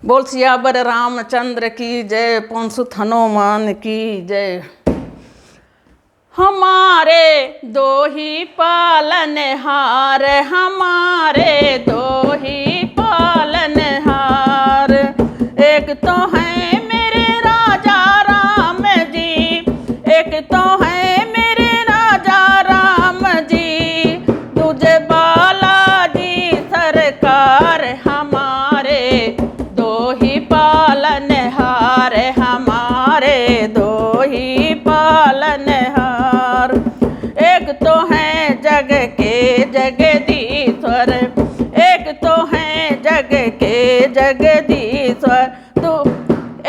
बोल सियावर रामचंद्र की जय, पवन सुत हनुमान की जय। हमारे दो ही पालनहार, हमारे दो ही पालनहार, एक तो है मेरे राजा राम जी, एक तो है मेरे राजा राम जी, दूजे बालाजी सरकार, हमारे दो ही पालनहार, हमारे दो ही पालनहार। एक तो है जग के जगदीश्वर, एक तो है जग के जगदीश्वर, तो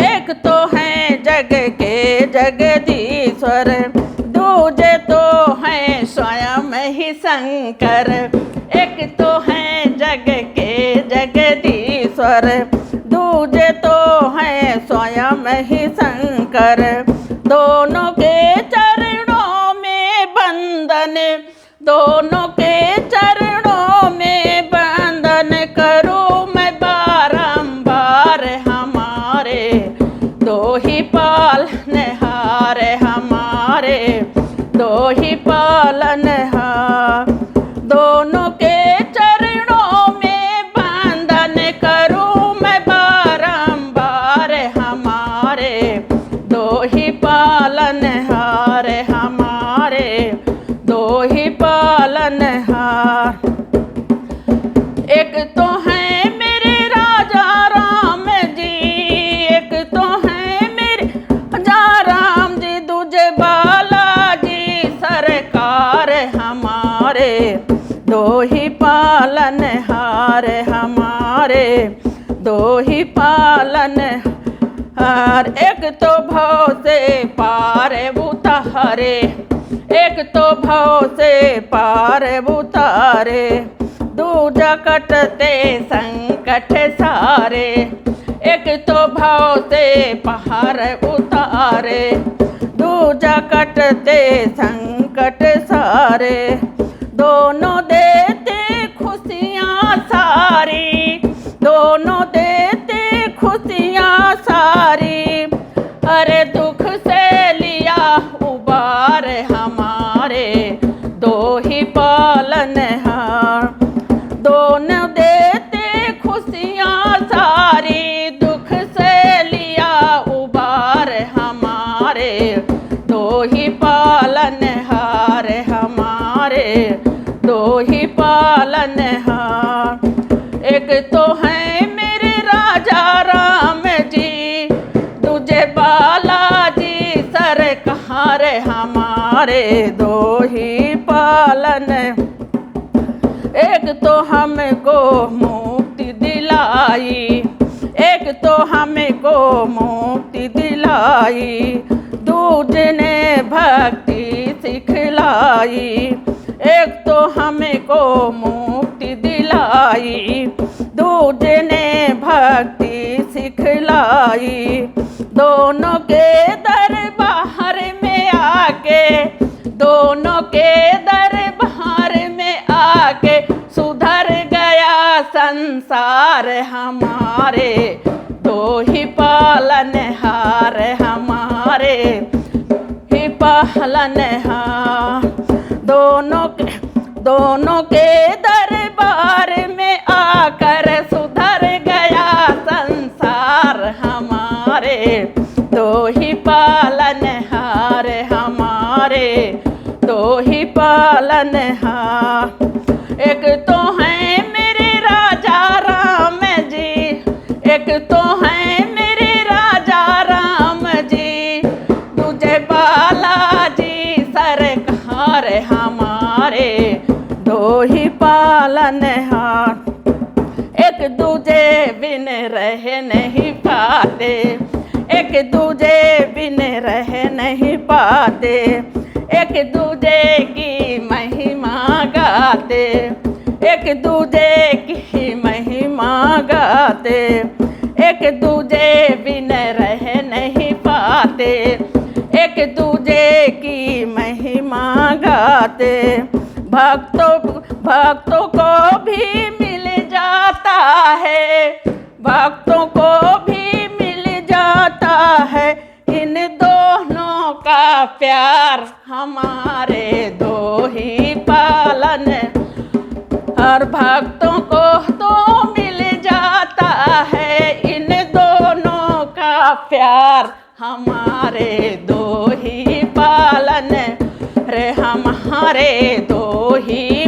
एक तो है जग के जगदीश्वर, दूजे तो है स्वयं ही शंकर। एक तो है जग के जगदीश्वर, दूजे तो है स्वयं ही शंकर। दोनों के चरणों में बंधन, दोनों के चरणों में बंधन करूं मैं बारंबार, हमारे दो ही पालनहार, हमारे दो ही पालनहार। दोनों के चरणों में बंधन करूं मैं बारंबार, हमारे दो ही पालनहार, हमारे दो ही पालनहार। एक तो है मेरे राजा राम जी, एक तो है मेरे राजा राम जी, दूजे बालाजी सरकार, हमारे दो ही पालनहार, हमारे दो ही पालनहार। एक तो भव से पार उतारे, एक तो भव से पार उतारे, दूजा कटते संकट सारे। एक तो भव से पार उतारे, दूजा कटते संकट सारे, दोनों देते खुशियाँ सारी, दोनों देते खुशियाँ सारी। अरे दुख से लिया उबार, हमारे दो ही पालनहार, दोनों देते खुशियाँ सारी, दुख से लिया उबार, हमारे दो ही पालनहार, हमारे दो ही पालनहार। एक तो है मेरे राजा राम जी, दूजे बालाजी सरकार, हमारे दो ही पालन। एक तो हमको मुक्ति दिलाई, एक तो हमको मुक्ति दिलाई, दूजे ने भक्ति सिखलाई। एक तो हमको मुक्ति दिलाई, दूजे ने भक्ति सिखलाई। दोनों के दरबार में आके, दोनों के दरबार में आके सुधर गया संसार, हमारे दो ही पालनहार, हमारे ही पालनहार। दोनों के दरबार में आकर सुधर गया संसार, हमारे दो ही पालनहार, हमारे दो ही पालनहार। एक तो है मेरे राजा राम जी, एक तो है मेरे राजा राम जी, दूजे बालाजी सरकार, हमारे दो ही पालनहार। एक दूजे बिन रह नहीं पाते, एक दूजे बिन रह नहीं पाते, एक दूजे की महिमा गाते, एक दूजे की महिमा गाते, एक दूजे बिन रह नहीं पाते, एक दूजे की महिमा गाते। भक्तों को भी मिल जाता है, भक्तों को भी मिल जाता है इन दोनों का प्यार, हमारे दो ही पालन। और भक्तों को तो मिल जाता है इन दोनों का प्यार, हमारे दो ही पालन रे, हमारे दो ही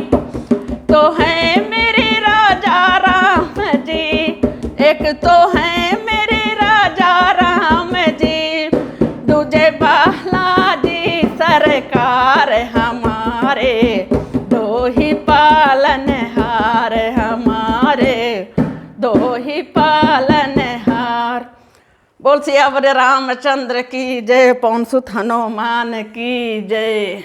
तो हैं मेरे राजा राम जी, एक तो हैं मेरे राजा राम जी, दूजे बालाजी सरकार, हमारे दो ही पालनहार, हमारे दो ही पालनहार। बोल सियावर रामचंद्र की जय, पवन सुत हनुमान की जय।